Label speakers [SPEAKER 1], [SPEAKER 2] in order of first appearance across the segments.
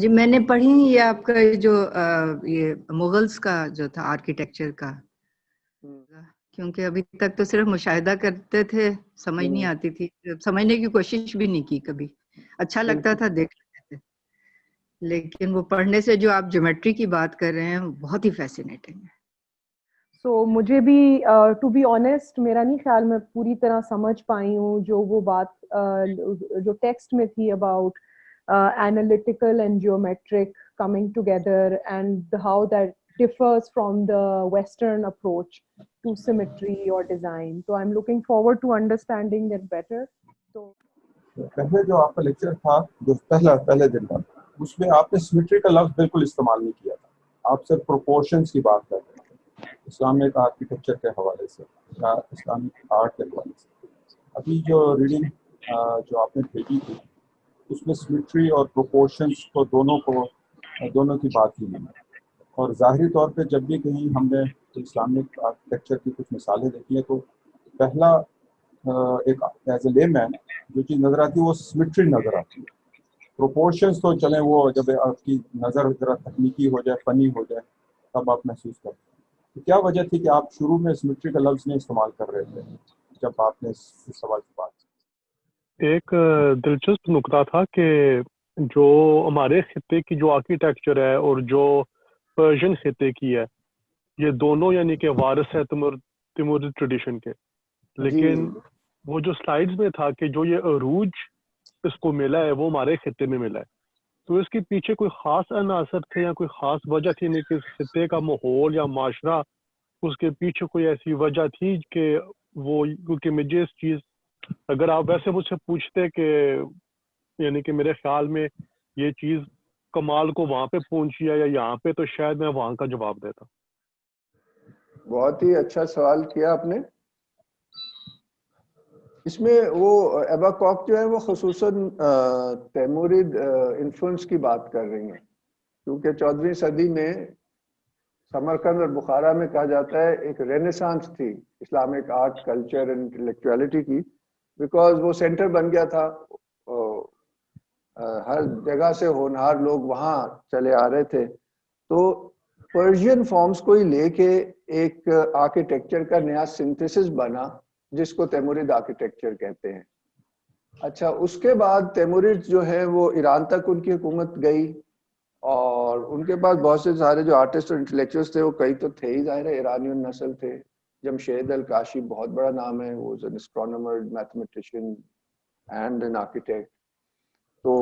[SPEAKER 1] جی میں نے پڑھی یہ آپ کا جو یہ مغلز کا جو تھا آرکیٹیکچر کا، کیونکہ ابھی تک تو صرف مشاہدہ کرتے تھے، سمجھ نہیں آتی تھی، سمجھنے کی کوشش بھی نہیں کی کبھی، اچھا لگتا تھا دیکھ لیتے تھے، لیکن وہ پڑھنے سے جو آپ جیومیٹری کی بات کر رہے ہیں بہت ہی فیسینیٹنگ ہے.
[SPEAKER 2] سو مجھے بھی ٹو بی آنیسٹ میرا نہیں خیال میں پوری طرح سمجھ پائی ہوں جو وہ بات جو ٹیکسٹ میں تھی about analytical and geometric coming together and how that differs from the Western approach to symmetry or design. So I'm looking forward to understanding that better. So
[SPEAKER 3] پہلے جو آپ کا لیکچر تھا جو پہلے دن کا، اس میں آپ نے سیمیٹری کا لفظ بالکل استعمال نہیں کیا تھا، آپ صرف پروپورشنس کی بات کر رہے تھے اسلامک آرکیٹیکچر کے حوالے سے یا اسلامک آرٹ کے حوالے سے. ابھی جو ریڈنگ جو آپ نے بھیجی تھی اس میں سیمیٹری اور پروپورشنس کو دونوں کی بات کی نہیں، اور ظاہری طور پہ جب بھی کہیں ہم نے اسلامک آرکیٹیکچر کی کچھ مثالیں دیکھی ہیں تو پہلا ایک ایز اے لے مین جو چیز نظر آتی ہے وہ سیمیٹری نظر آتی ہے. پروپورشنس تو چلیں وہ جب آپ کی نظر ذرا تکنیکی ہو جائے، فنی ہو جائے تب آپ محسوس کرتے ہیں. تو کیا وجہ تھی کہ آپ شروع میں سیمیٹری کا لفظ نہیں استعمال کر رہے تھے جب آپ نے اس سوال کی بات کی؟
[SPEAKER 4] ایک دلچسپ نکتہ تھا کہ جو ہمارے خطے کی جو آرکیٹیکچر ہے اور جو پرشین خطے کی ہے یہ دونوں یعنی کہ وارث ہے تیموری ٹریڈیشن کے، لیکن وہ جو سلائیڈز میں تھا کہ جو یہ عروج اس کو ملا ہے وہ ہمارے خطے میں ملا ہے، تو اس کے پیچھے کوئی خاص عناصر تھے یا کوئی خاص وجہ تھی، یعنی کہ اس خطے کا ماحول یا معاشرہ اس کے پیچھے کوئی ایسی وجہ تھی کہ وہ، کیونکہ مجھے اس چیز اگر آپ ویسے مجھ سے پوچھتے کہ یعنی کہ میرے خیال میں یہ چیز کمال کو وہاں پہ پہنچی ہے یا یہاں پہ، تو شاید میں وہاں کا جواب دیتا.
[SPEAKER 5] بہت ہی اچھا سوال کیا آپ نے. اس میں وہ ایبا کاک جو ہے وہ خصوصاً تیمورید انفلوئنس کی بات کر رہی ہیں، کیونکہ 14ویں صدی میں سمرقند اور بخارا میں کہا جاتا ہے ایک رینیسانس تھی اسلامک آرٹ کلچر اینڈ انٹلیکچولیٹی کی، بیکاز وہ سینٹر بن گیا تھا، ہر جگہ سے ہونہار لوگ وہاں چلے آ رہے تھے، تو پرشین فارمز کو ہی لے کے ایک آرکیٹیکچر کا نیا سنتھیسس بنا جس کو تیمورید آرکیٹیکچر کہتے ہیں. اچھا، اس کے بعد تیمورید جو ہے وہ ایران تک ان کی حکومت گئی، اور ان کے پاس بہت سے سارے جو آرٹسٹ اور انٹلیکچوئلس تھے وہ کئی تو تھے ہی، ظاہر ہے ایرانی نسل تھے. جمشید الکاشی بہت بڑا نام ہے، وہ an astronomer, mathematician and an architect. تو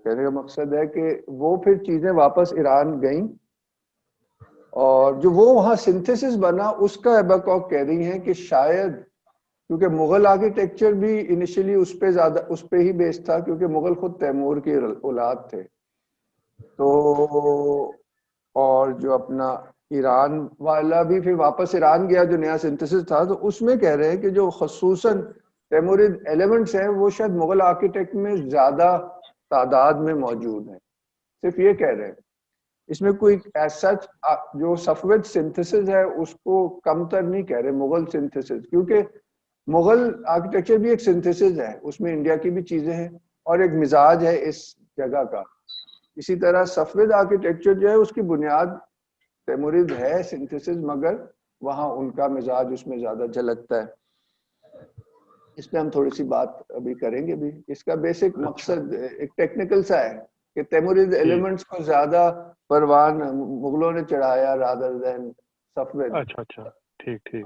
[SPEAKER 5] کہنے کا مقصد ہے کہ وہ پھر چیزیں واپس ایران گئیں، اور جو وہ وہاں سنتھیسس بنا اس کا ایبا کاک کہہ رہی ہیں کہ شاید کیونکہ مغل آرکیٹیکچر بھی انیشلی اس پہ ہی بیس تھا، کیونکہ مغل خود تیمور کی اولاد تھے، تو اور جو اپنا ایران والا بھی پھر واپس ایران گیا جو نیا سنتھیسس تھا، تو اس میں کہہ رہے ہیں کہ جو خصوصاً تیمورید ایلیمنٹس ہیں وہ شاید مغل آرکیٹیکٹ میں زیادہ تعداد میں موجود ہیں. صرف یہ کہہ رہے ہیں، اس میں کوئی ایز سچ جو صفوید سنتھیسس ہے اس کو کم تر نہیں کہہ رہے مغل سنتھیسس، کیونکہ مغل آرکیٹیکچر بھی ایک سنتھیسس ہے، اس میں انڈیا کی بھی چیزیں ہیں اور ایک مزاج ہے اس جگہ کا. اسی طرح صفوید آرکیٹیکچر جو ہے اس کی بنیاد تیمورید ہے سنتھیسس، مگر وہاں ان کا مزاج اس میں زیادہ جھلکتا ہے. اس پہ ہم تھوڑی سی بات ابھی کریں گے بھی. اس کا بیسک مقصد ایک ٹیکنیکل سا ہے کہ تیمورید ایلیمنٹس کو زیادہ پروان مغلوں نے چڑھایا رادر دین صفوید.
[SPEAKER 4] اچھا اچھا، ٹھیک ٹھیک.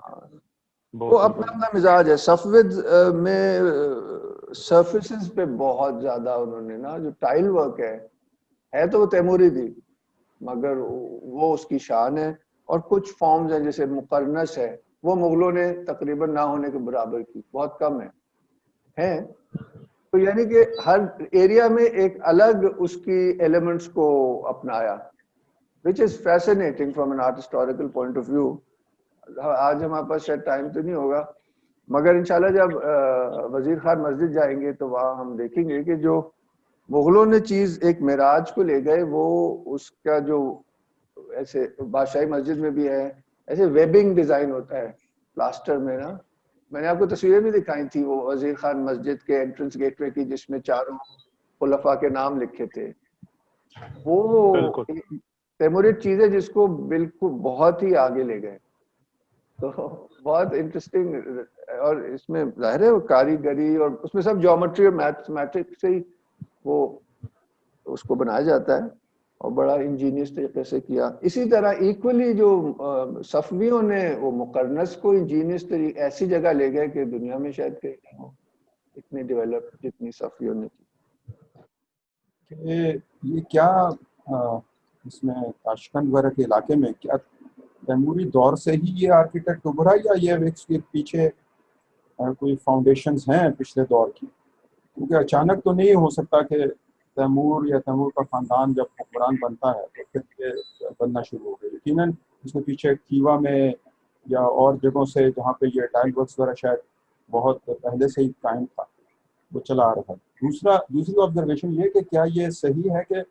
[SPEAKER 5] وہ اپنا اپنا مزاج ہے. صفوید میں سرفیسز پہ بہت زیادہ انہوں نے نا جو ٹائل ورک ہے تو وہ تیموری تھی، مگر وہ اس کی شان ہے. اور کچھ فارمز ہیں جیسے مقرنس ہے، وہ مغلوں نے تقریباً نہ ہونے کے برابر کی، بہت کم ہے. تو یعنی کہ ہر ایریا میں ایک الگ اس کی ایلیمنٹس کو اپنایا، which is fascinating from an art historical point of view. آج ہمارے پاس شاید ٹائم تو نہیں ہوگا، مگر انشاءاللہ جب وزیر خان مسجد جائیں گے تو وہاں ہم دیکھیں گے کہ جو مغلوں نے چیز ایک معراج کو لے گئے، وہ اس کا جو ایسے بادشاہی مسجد میں بھی ہے ایسے ویبنگ ڈیزائن ہوتا ہے پلاسٹر میں نا. میں نے آپ کو تصویریں بھی دکھائی تھی وہ وزیر خان مسجد کے انٹرنس گیٹ وے کی، جس میں چاروں خلفاء کے نام لکھے تھے. وہ تیموریڈ چیز ہے جس کو بالکل بہت ہی آگے لے گئے. تو بہت انٹرسٹنگ, اور اس میں ظاہر ہے کاریگری اور اس میں سب جیومیٹری اور میتھمیٹکس سے ہی وہ اس کو بنایا جاتا ہے, اور بڑا انجینئس طریقے سے کیا. اسی طرح ایکولی جو صفویوں نے وہ مقرنس کو انجینئس طریقے ایسی جگہ لے گئے کہ دنیا میں شاید کہیں نہیں ہو اتنی ڈیولپ جتنی صفویوں نے کی.
[SPEAKER 3] یہ کیا اس میں تاشقند وغیرہ کے علاقے میں کیا تیموری دور سے ہی یہ آرکیٹیکٹ ابھرا, یا یہ اس کے پیچھے کوئی فاؤنڈیشنز ہیں پچھلے دور کی؟ کیونکہ اچانک تو نہیں ہو سکتا کہ تیمور یا تیمور کا خاندان جب حکمران بنتا ہے تو پھر یہ بننا شروع ہو گئی. یقیناً اس کے پیچھے کھیوا میں یا اور جگہوں سے جہاں پہ یہ ٹائل ورکس وغیرہ شاید بہت پہلے سے ہی قائم تھا وہ چلا آ رہا ہے. دوسری آبزرویشن یہ کہ کیا یہ صحیح ہے کہ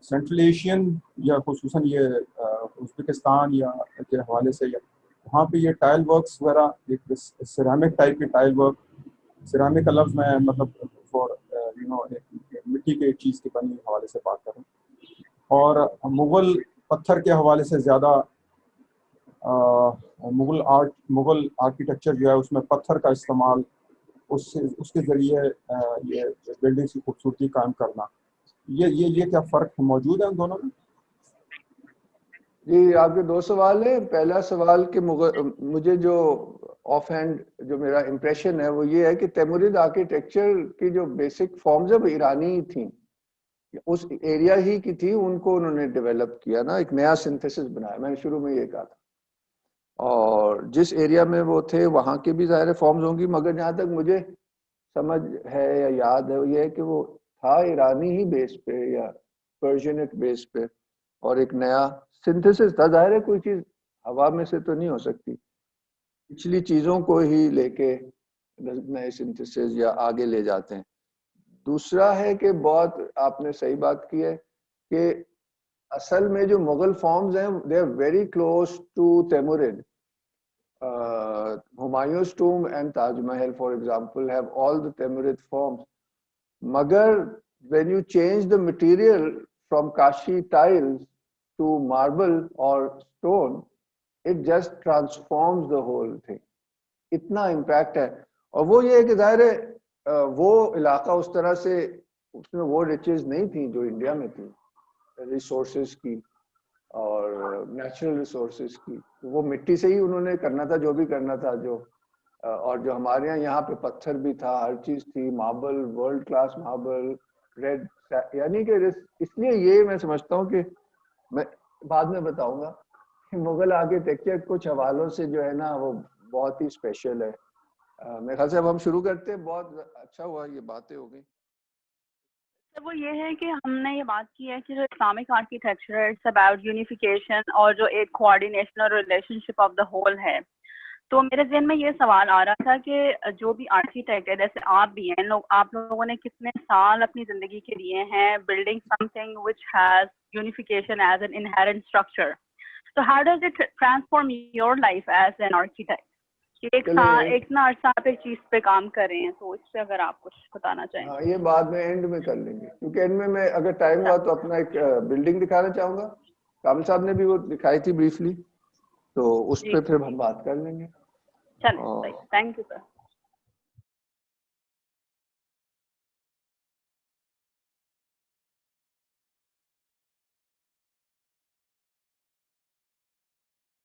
[SPEAKER 3] سینٹرل ایشین یا خصوصاً یہ ازبکستان یا کے حوالے سے یا وہاں پہ یہ ٹائل ورکس وغیرہ ایک سیرامک ٹائپ کے ٹائل ورک, سیرامک کا لفظ میں مطلب فور مٹی کے چیز کے بنی حوالے سے بات کروں, اور مغل پتھر کے حوالے سے زیادہ مغل آرکیٹیکچر جو ہے اس میں پتھر کا استعمال, اس کے ذریعے یہ بلڈنگ کی خوبصورتی قائم کرنا, یہ کیا فرق موجود ہے ان دونوں میں؟
[SPEAKER 5] جی آپ کے دو سوال ہیں. پہلا سوال کہ مجھے جو آف ہینڈ جو میرا امپریشن ہے وہ یہ ہے کہ تیمورید آرکیٹیکچر کی جو بیسک فارمز ہے وہ ایرانی تھیں, اس ایریا ہی کی تھی, ان کو انہوں نے ڈیولپ کیا نا, ایک نیا سنتھیسس بنایا. میں نے شروع میں یہ کہا تھا, اور جس ایریا میں وہ تھے وہاں کے بھی ظاہر فارمز ہوں گی, مگر جہاں تک مجھے سمجھ ہے یا یاد ہے وہ یہ ہے کہ وہ تھا ایرانی ہی بیس پہ یا پرشینٹ بیس پہ, اور ایک نیا سنتھیسس تھا. ظاہر ہے کوئی چیز ہوا میں سے تو نہیں ہو سکتی, پچھلی چیزوں کو ہی لے کے نئے سنتھیسس یا آگے لے جاتے ہیں. دوسرا ہے کہ بہت آپ نے صحیح بات کی ہے کہ اصل میں جو مغل فارمز ہیں they are very close to Timurid. ہمایون's tomb and Taj Mahal for example have all the Timurid forms. Magar when you change the material from Kashi tiles to marble or stone, it just transforms the whole thing. اتنا impact ہے. اور وہ یہ ہے کہ ظاہر ہے وہ علاقہ اس طرح سے اس میں وہ ریچز نہیں تھیں جو انڈیا میں تھی, ریسورسز کی اور نیچرل ریسورسز کی. وہ مٹی سے ہی انہوں نے کرنا تھا جو بھی کرنا تھا, جو اور جو ہمارے یہاں پہ پتھر بھی تھا, ہر چیز تھی, marble world class marble red, یعنی کہ اس لیے یہ میں سمجھتا ہوں کہ میں بعد میں بتاؤں گا کہ مغل آرکیٹیکچر کچھ حوالوں سے جو ہے نا وہ بہت ہی اسپیشل ہے. میرے خیال سے اب ہم شروع کرتے ہیں. بہت اچھا ہوا یہ باتیں ہو گئی.
[SPEAKER 6] وہ یہ ہے کہ ہم نے یہ بات کی ہے کہ جو اسلامک آرکیٹیکچر ہے اٹس اباؤٹ یونیفیکیشن اور جو ایک کوآرڈینیشن اور relation ship of the whole ہے. تو میرے ذہن میں یہ سوال آ رہا تھا کہ جو بھی آرکیٹیکٹ ہے جیسے آپ بھی ہیں, آپ لوگوں نے کتنے سال اپنی زندگی کے لیے ہیں building something which has unification as an inherent structure. تو how does it transform your life as an architect? ایک نا عرصہ آپ ایک چیز پہ کام کر رہے ہیں, تو اس سے اگر آپ کچھ بتانا چاہیں.
[SPEAKER 5] ہاں یہ بعد میں اینڈ میں کر لیں گے, کیونکہ اینڈ میں اگر ٹائم ہوا تو اپنا ایک بلڈنگ دکھانا چاہوں گا. کامل صاحب نے بھی وہ دکھائی تھی بریفلی, تو اس پہ پھر ہم بات کر لیں گے.
[SPEAKER 6] چلیں, تھینک یو سر.